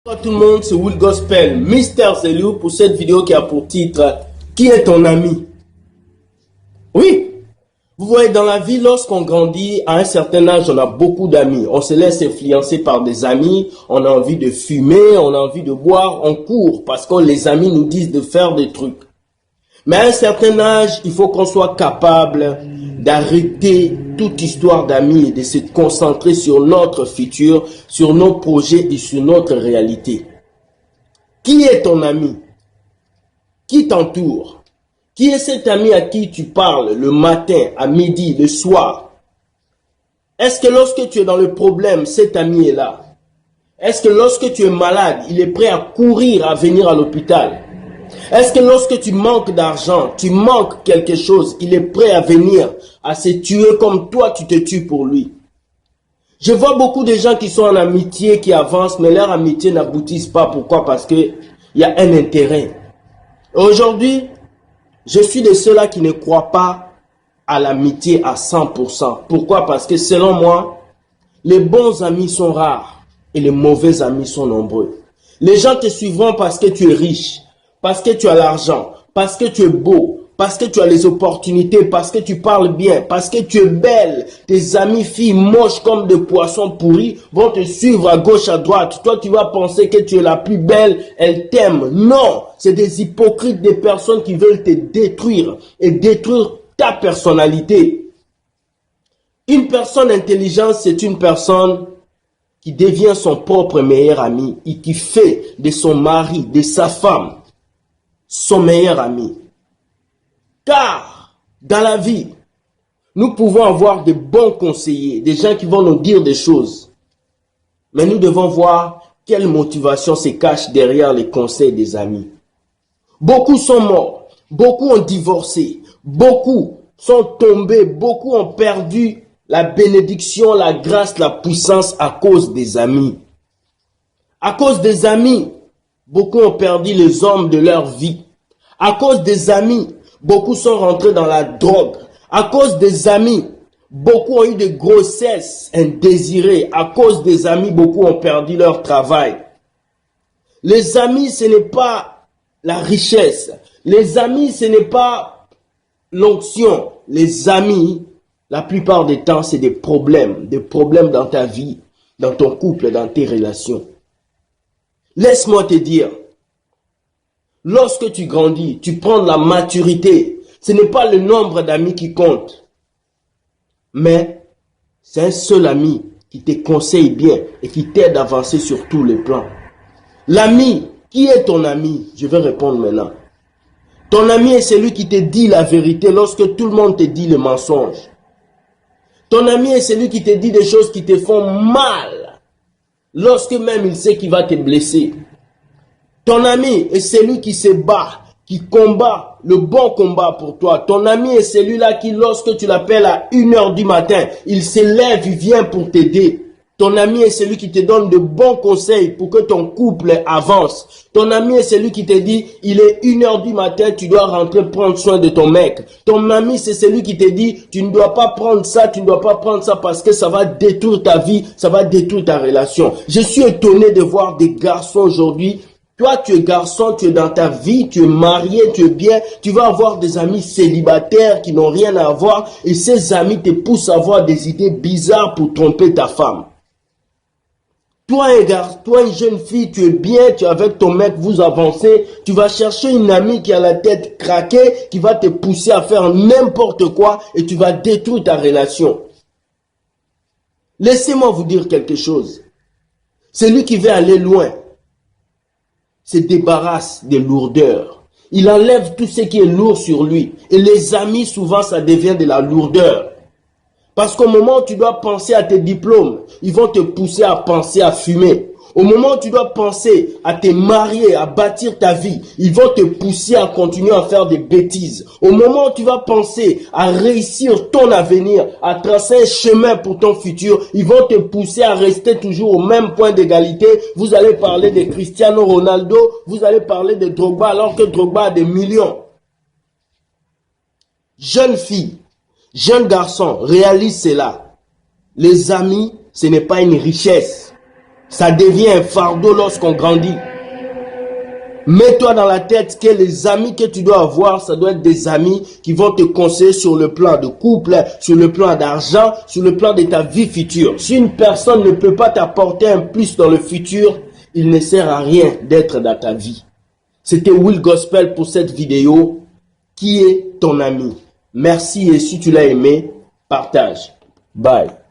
Bonjour à tout le monde, c'est Will Gospel, Mister Zelou pour cette vidéo qui a pour titre Qui est ton ami? Oui, vous voyez, dans la vie, lorsqu'on grandit, à un certain âge, on a beaucoup d'amis. On se laisse influencer par des amis, on a envie de fumer, on a envie de boire, on court parce que les amis nous disent de faire des trucs. Mais à un certain âge, il faut qu'on soit capable d'arrêter toute histoire d'amis et de se concentrer sur notre futur, sur nos projets et sur notre réalité. Qui est ton ami? Qui t'entoure? Qui est cet ami à qui tu parles le matin, à midi, le soir? Est-ce que lorsque tu es dans le problème, cet ami est là? Est-ce que lorsque tu es malade, il est prêt à courir, à venir à l'hôpital? Est-ce que lorsque tu manques d'argent, tu manques quelque chose, il est prêt à venir, à se tuer comme toi tu te tues pour lui? Je vois beaucoup de gens qui sont en amitié, qui avancent, mais leur amitié n'aboutissent pas. Pourquoi? Parce qu'il y a un intérêt. Aujourd'hui, je suis de ceux-là qui ne croient pas à l'amitié à 100%. Pourquoi? Parce que selon moi, les bons amis sont rares et les mauvais amis sont nombreux. Les gens te suivront parce que tu es riche, parce que tu as l'argent, parce que tu es beau, parce que tu as les opportunités, parce que tu parles bien, parce que tu es belle. Tes amis filles moches comme des poissons pourris vont te suivre à gauche, à droite. Toi, tu vas penser que tu es la plus belle, elles t'aiment. Non, c'est des hypocrites, des personnes qui veulent te détruire et détruire ta personnalité. Une personne intelligente, c'est une personne qui devient son propre meilleur ami et qui fait de son mari, de sa femme, son meilleur ami. Car dans la vie, nous pouvons avoir de bons conseillers, des gens qui vont nous dire des choses. Mais nous devons voir quelle motivation se cache derrière les conseils des amis. Beaucoup sont morts, beaucoup ont divorcé, beaucoup sont tombés, beaucoup ont perdu la bénédiction, la grâce, la puissance à cause des amis. À cause des amis, beaucoup ont perdu les hommes de leur vie. À cause des amis, beaucoup sont rentrés dans la drogue. À cause des amis, beaucoup ont eu des grossesses indésirées. À cause des amis, beaucoup ont perdu leur travail. Les amis, ce n'est pas la richesse. Les amis, ce n'est pas l'onction. Les amis, la plupart des temps, c'est des problèmes dans ta vie, dans ton couple, dans tes relations. Laisse-moi te dire, lorsque tu grandis, tu prends de la maturité. Ce n'est pas le nombre d'amis qui compte, mais c'est un seul ami qui te conseille bien et qui t'aide à avancer sur tous les plans. L'ami, qui est ton ami? Je vais répondre maintenant. Ton ami est celui qui te dit la vérité lorsque tout le monde te dit le mensonge. Ton ami est celui qui te dit des choses qui te font mal, lorsque même il sait qu'il va te blesser. Ton ami est celui qui se bat, qui combat le bon combat pour toi. Ton ami est celui-là qui, lorsque tu l'appelles à 1h du matin, il se lève, il vient pour t'aider. Ton ami est celui qui te donne de bons conseils pour que ton couple avance. Ton ami est celui qui te dit, il est 1h du matin, tu dois rentrer prendre soin de ton mec. Ton ami, c'est celui qui te dit, tu ne dois pas prendre ça, tu ne dois pas prendre ça parce que ça va détruire ta vie, ça va détruire ta relation. Je suis étonné de voir des garçons aujourd'hui. Toi, tu es garçon, tu es dans ta vie, tu es marié, tu es bien, tu vas avoir des amis célibataires qui n'ont rien à voir et ces amis te poussent à avoir des idées bizarres pour tromper ta femme. Toi, un garçon, toi, une jeune fille, tu es bien, tu es avec ton mec, vous avancez, tu vas chercher une amie qui a la tête craquée, qui va te pousser à faire n'importe quoi et tu vas détruire ta relation. Laissez-moi vous dire quelque chose. Celui qui veut aller loin se débarrasse des lourdeurs. Il enlève tout ce qui est lourd sur lui. Et les amis, souvent, ça devient de la lourdeur. Parce qu'au moment où tu dois penser à tes diplômes, ils vont te pousser à penser à fumer. Au moment où tu dois penser à te marier, à bâtir ta vie, ils vont te pousser à continuer à faire des bêtises. Au moment où tu vas penser à réussir ton avenir, à tracer un chemin pour ton futur, ils vont te pousser à rester toujours au même point d'égalité. Vous allez parler de Cristiano Ronaldo, vous allez parler de Drogba alors que Drogba a des millions. Jeune fille, jeune garçon, réalise cela. Les amis, ce n'est pas une richesse. Ça devient un fardeau lorsqu'on grandit. Mets-toi dans la tête que les amis que tu dois avoir, ça doit être des amis qui vont te conseiller sur le plan de couple, sur le plan d'argent, sur le plan de ta vie future. Si une personne ne peut pas t'apporter un plus dans le futur, il ne sert à rien d'être dans ta vie. C'était Will Gospel pour cette vidéo. Qui est ton ami? Merci et si tu l'as aimé, partage. Bye.